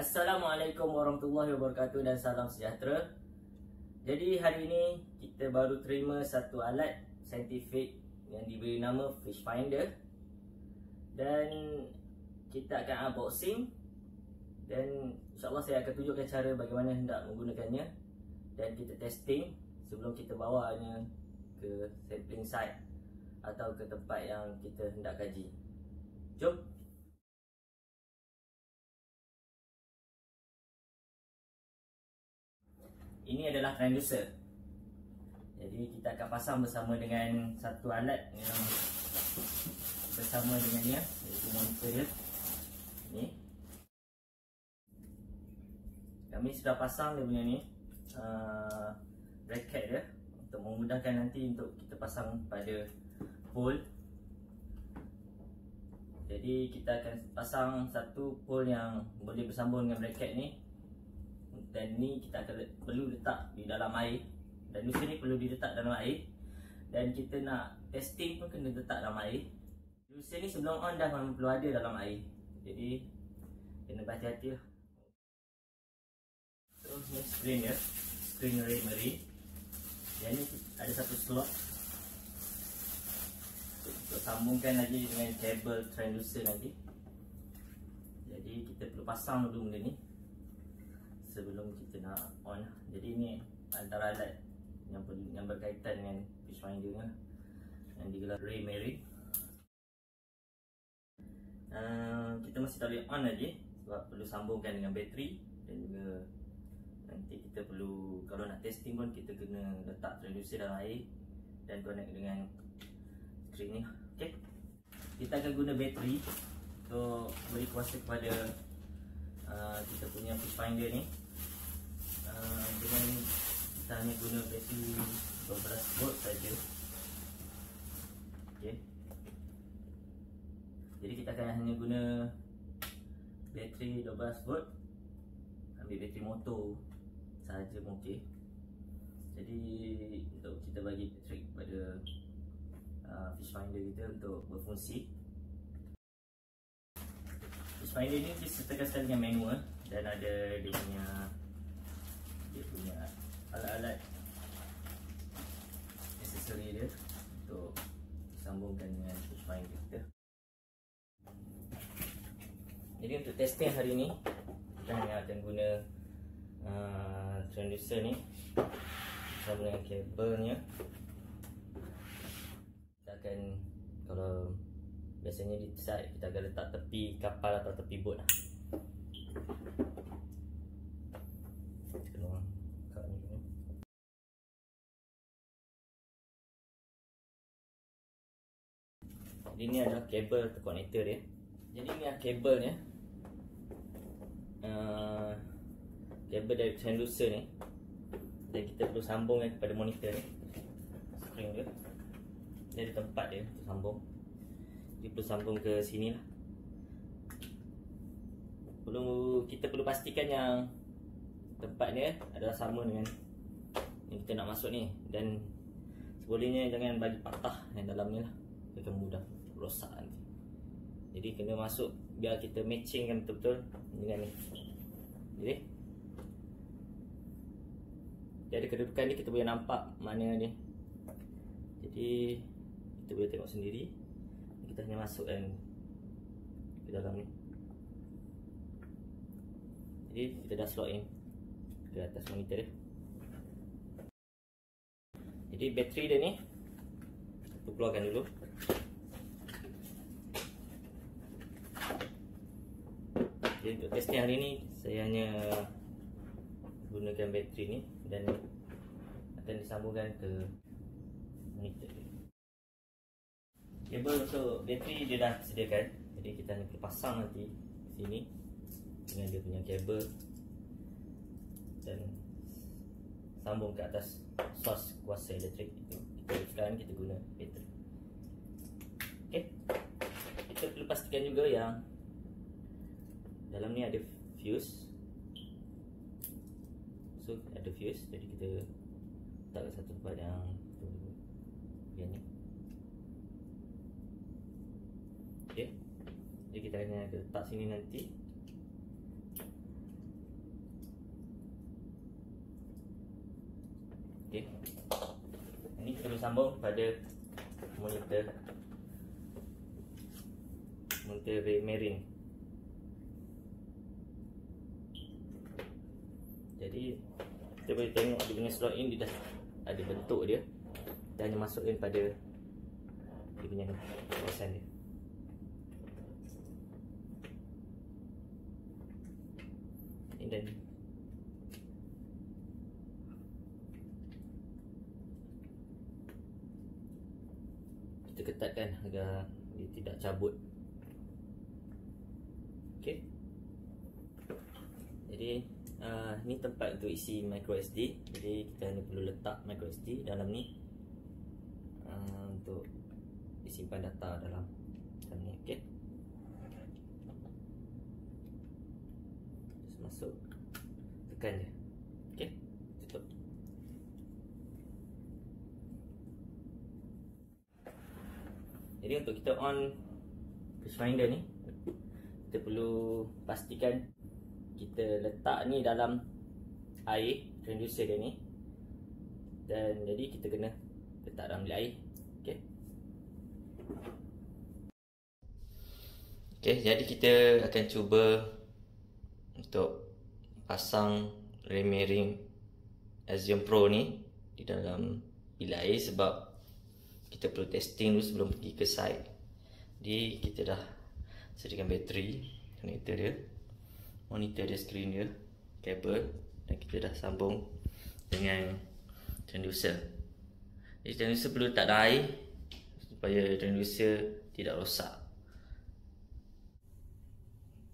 Assalamualaikum warahmatullahi wabarakatuh dan salam sejahtera. Jadi hari ini kita baru terima satu alat saintifik yang diberi nama Fish Finder. Dan kita akan unboxing dan insyaAllah saya akan tunjukkan cara bagaimana hendak menggunakannya. Dan kita testing sebelum kita bawanya ke sampling site atau ke tempat yang kita hendak kaji. Jom! Ini adalah transducer. Jadi kita akan pasang bersama dengan satu alat yang bersama dengannya, iaitu monitor dia. Ni kami sudah pasang dia punya ni bracket dia untuk memudahkan nanti untuk kita pasang pada pole. Jadi kita akan pasang satu pole yang boleh bersambung dengan bracket ni. Dan ni kita akan perlu letak di dalam air. Dan lusa ni perlu diletak dalam air. Dan kita nak testing pun kena letak dalam air. Lusa ni sebelum on dah memang perlu ada dalam air. Jadi kena berhati-hati lah. So ni screen dia, screen Raymarine. Yang ni ada satu slot untuk sambungkan lagi dengan kabel transducer nanti. Jadi kita perlu pasang dulu benda ni sebelum kita nak on. Jadi ni antara alat yang berkaitan dengan Fish Finder lah, yang digelar Raymarine. Kita masih tak boleh on lagi sebab perlu sambungkan dengan bateri. Dan juga nanti kita perlu, kalau nak testing pun kita kena letak transducer dalam air dan connect dengan screen ni. Okay, kita akan guna bateri untuk beri kuasa kepada kita punya Fish Finder ni. Dengan kita hanya guna bateri 12 volt saja. Okay, jadi kita akan hanya guna bateri 12 volt. Ambil bateri motor sahaja pun okey. Jadi untuk kita bagi bateri kepada Fish Finder kita untuk berfungsi. Fish Finder ni disertakan sekali dengan manual dan ada dia punya alat-alat aksesori dia untuk disambungkan dengan Fish Finder kita. Jadi untuk testing hari ni kita hanya akan guna transducer ni bersama dengan kabelnya. Kita akan, kalau biasanya di site kita akan letak tepi kapal atau tepi bot lah. Jadi ni adalah kabel konektor dia. Jadi ni adalah kabelnya, kabel dari transducer ni. Dan kita perlu sambungkan kepada monitor ni, screen dia. Dia ada tempat dia untuk sambung. Dia perlu sambung ke sini lah. Kita perlu pastikan yang tempat ni adalah sama dengan yang kita nak masuk ni. Dan sebolehnya jangan bagi patah yang dalam ni lah, akan mudah rosak nanti. Jadi kena masuk biar kita matchingkan betul-betul dengan ni. Jadi kedudukan ni kita boleh nampak mana ni. Jadi kita boleh tengok sendiri. Kita hanya masukkan ke dalam ni. Jadi kita dah slot in ke atas monitor dia. Jadi bateri dia ni kita keluarkan dulu. Jadi untuk testing hari ni saya hanya gunakan bateri ni dan akan disambungkan ke monitor dia. Kabel untuk bateri dia dah sediakan. Jadi kita hanya perlu pasang nanti sini dengan dia punya kabel dan sambung ke atas sos kuasa elektrik itu. Sekarang kita guna bateri. Okay, kita perlu pastikan juga yang dalam ni ada fuse. So ada fuse, jadi kita letak satu tempat yang ni. Okay, jadi kita hanya letak sini nanti. sambung pada monitor Raymarine. Jadi kita boleh tengok dia punya slot in, dia dah ada bentuk dia. Kita hanya masukkan pada dia punya kawasan dia. Dan kita ketatkan agar dia tidak cabut. Okey. Jadi ni tempat untuk isi micro SD. Jadi kita hanya perlu letak micro SD dalam ni untuk disimpan data dalam ni. Okey. Masuk, tekan je. Okey, tutup. Jadi untuk kita on fish finder ni, kita perlu pastikan kita letak ni dalam air, transducer dia ni. Dan jadi kita kena letak dalam bilik air. Okey. Okey, jadi kita akan cuba untuk pasang Raymarine Axiom Pro ni di dalam bilik air, sebab kita perlu testing dulu sebelum pergi ke site. Jadi kita dah sediakan bateri, connector dia, monitor dia, skrin dia, kabel, dan kita dah sambung dengan transducer. Jadi transducer perlu letak dalam air supaya transducer tidak rosak.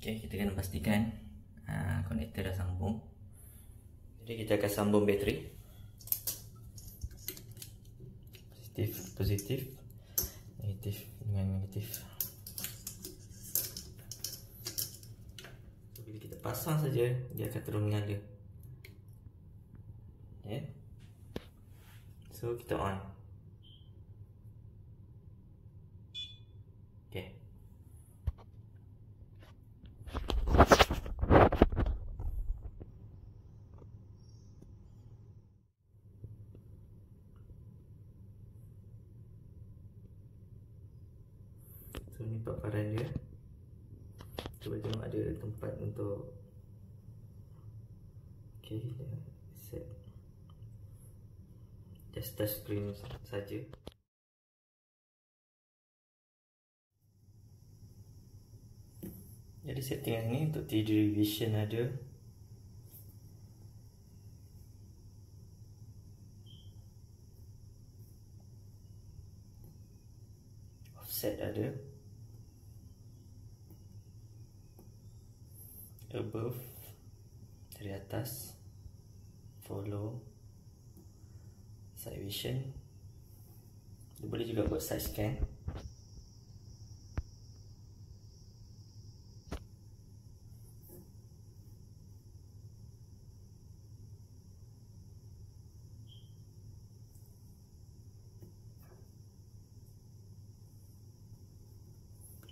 Okey, kita kena pastikan konektor dah sambung. Jadi kita akan sambung bateri. Positif, negatif dengan negatif. So, bila kita pasang saja, dia akan terus menyala. Okay. So kita on. Okay. So ni paparan dia. Cuba tengok ada tempat untuk okay, set just touch screen saja. Jadi settingan ni untuk 3D vision ada, offset ada, above dari atas, follow, side vision. Dia boleh juga buat side scan.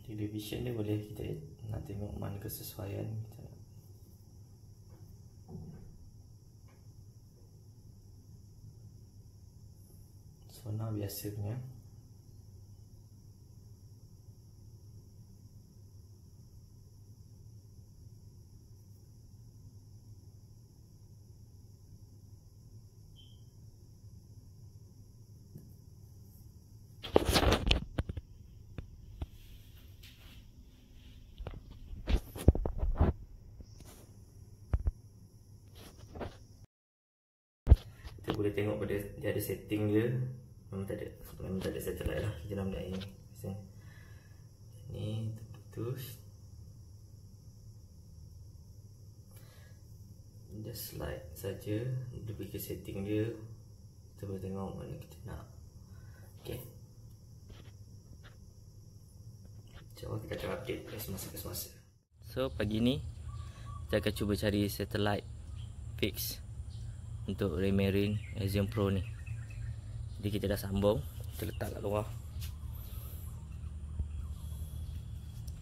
Television dia boleh kita nak tengok mana kesesuaian kita. Sonar biasa punya. Kita boleh tengok pada dia ada setting dia. Memang tak ada satellite lah dalam bilik ini. Ni terputus. Just slide saja, dia pergi ke setting dia. Kita boleh tengok mana kita nak. Okay. InsyaAllah kita akan update semasa ke semasa. So pagi ni kita akan cuba cari satellite fix untuk Raymarine Axiom Pro ni. Jadi kita dah sambung, kita letak kat luar.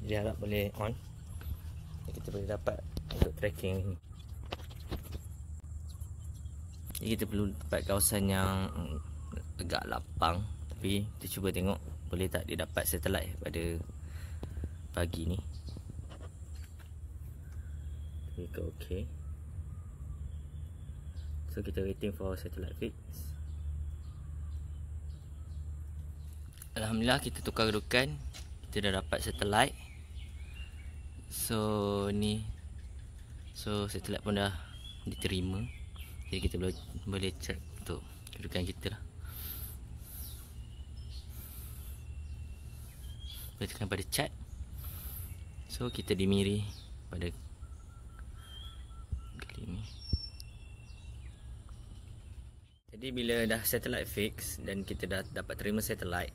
Jadi harap boleh on. Jadi kita boleh dapat untuk tracking ni. Jadi kita perlu dapat kawasan yang agak lapang, tapi kita cuba tengok boleh tak dia dapat satellite pada pagi ni. Okay. So kita waiting for satellite fix. Alhamdulillah kita tukar kedudukan, kita dah dapat satellite. So ni, so satellite pun dah diterima. Jadi kita boleh check untuk kedudukan kita lah. Boleh tekan pada chat. So kita dimiri pada kali ni. Jadi bila dah satellite fix dan kita dah dapat terima satellite,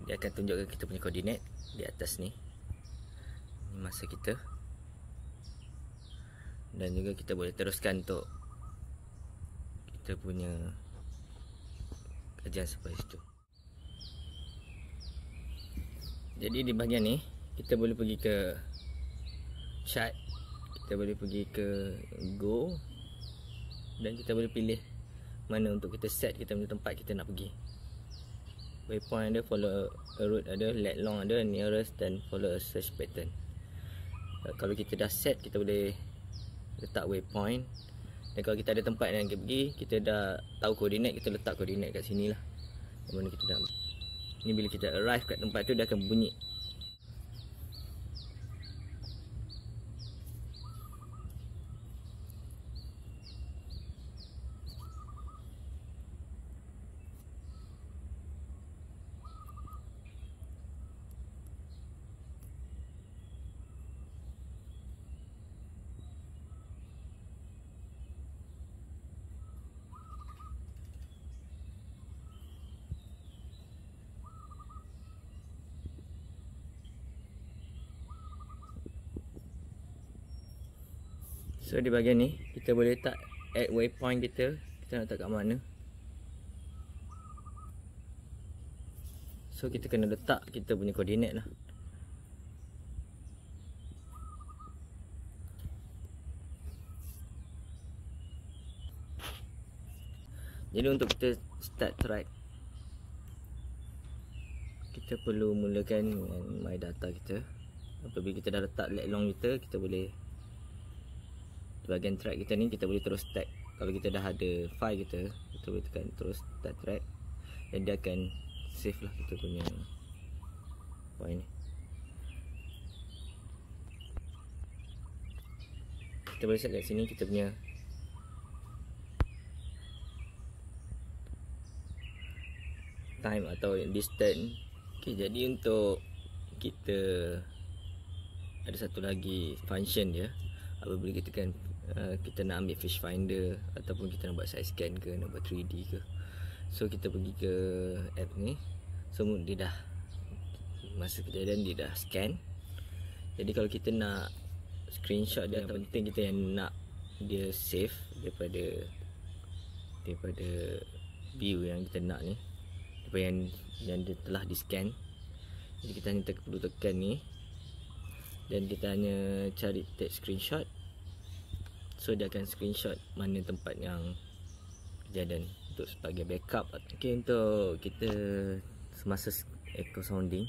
dia akan tunjukkan kita punya koordinat di atas ni. Ini masa kita. Dan juga kita boleh teruskan untuk kita punya kajian sampai situ. Jadi di bahagian ni kita boleh pergi ke chart, kita boleh pergi ke go, dan kita boleh pilih mana untuk kita set kita punya tempat kita nak pergi. Waypoint ada, follow a route ada, let long ada, nearest dan follow a search pattern. Kalau kita dah set, kita boleh letak waypoint. Dan kalau kita ada tempat yang kita pergi, kita dah tahu koordinat, kita letak koordinat kat sini lah, mana kita nak. Ni bila kita arrive kat tempat tu, dia akan bunyi. So di bahagian ni kita boleh letak add waypoint kita nak letak kat mana. So kita kena letak kita punya koordinat lah. Jadi untuk kita start track, kita perlu mulakan dengan my data kita. Apabila kita dah letak let long kita, kita boleh di bahagian track kita ni, kita boleh terus tag. Kalau kita dah ada file kita boleh tekan terus start track, dan dia akan save lah kita punya point ni. Kita boleh set kat sini kita punya time atau distance. Okay, jadi untuk kita ada satu lagi function dia. Apabila kita kan kita nak ambil fish finder, ataupun kita nak buat side scan ke, nak buat 3D ke, so kita pergi ke app ni. So dia dah, masa kejadian dia dah scan. Jadi kalau kita nak screenshot dia, yang penting kita yang nak dia save daripada view yang kita nak ni, daripada yang dia telah di scan. Jadi kita hanya perlu tekan ni, dan kita hanya cari take screenshot. So dia akan screenshot mana tempat yang kejadian untuk sebagai backup. Okay, untuk kita semasa echo sounding,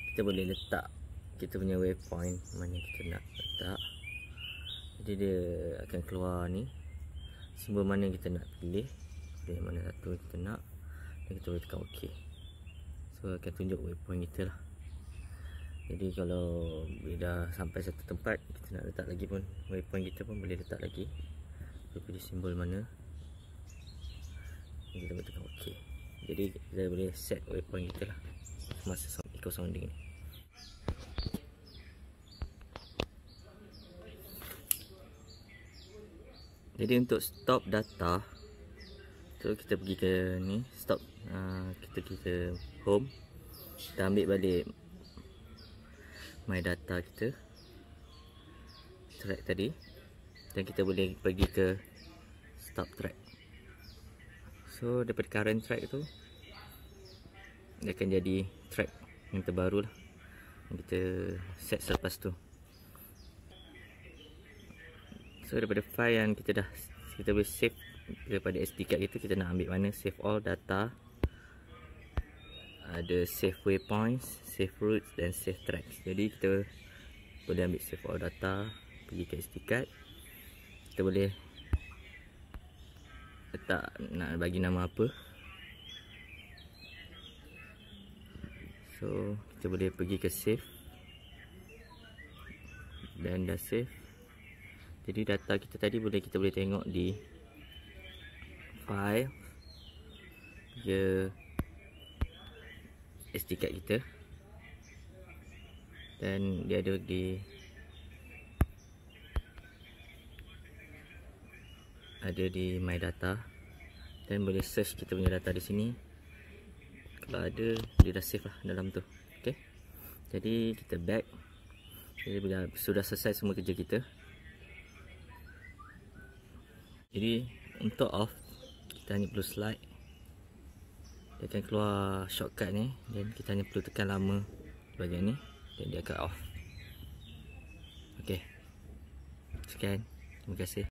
kita boleh letak kita punya waypoint mana kita nak letak. Jadi dia akan keluar ni simbol mana kita nak pilih, mana satu kita nak, dan kita boleh tekan OK. So akan tunjuk waypoint kita lah. Jadi kalau bila dah sampai satu tempat, kita nak letak lagi pun waypoint kita pun boleh letak lagi. Kita pilih simbol mana, kita boleh tekan OK. Jadi kita boleh set waypoint kita lah masa echo sounding ni. Jadi untuk stop data, so kita pergi ke ni stop, kita pergi ke home, kita ambil balik my data kita, track tadi, dan kita boleh pergi ke stop track. So daripada current track tu, dia akan jadi track yang terbaru lah yang kita set selepas tu. So daripada file yang kita boleh save daripada SD card kita nak ambil mana, save all data, ada save waypoints, save routes dan save tracks. Jadi kita boleh ambil save all data, pergi ke SD card. Kita boleh letak nak bagi nama apa. So kita boleh pergi ke save dan dah save. Jadi data kita tadi kita boleh tengok di file ke SD card kita, dan dia ada di my data, dan boleh search kita punya data di sini. Kalau ada, dia dah save lah dalam tu. Okay, jadi kita back. Jadi bila sudah selesai semua kerja kita, jadi untuk off kita hanya perlu slide, dia akan keluar shortcut ni, dan kita hanya perlu tekan lama bahagian ni dan dia akan off. Okay, sekian, terima kasih.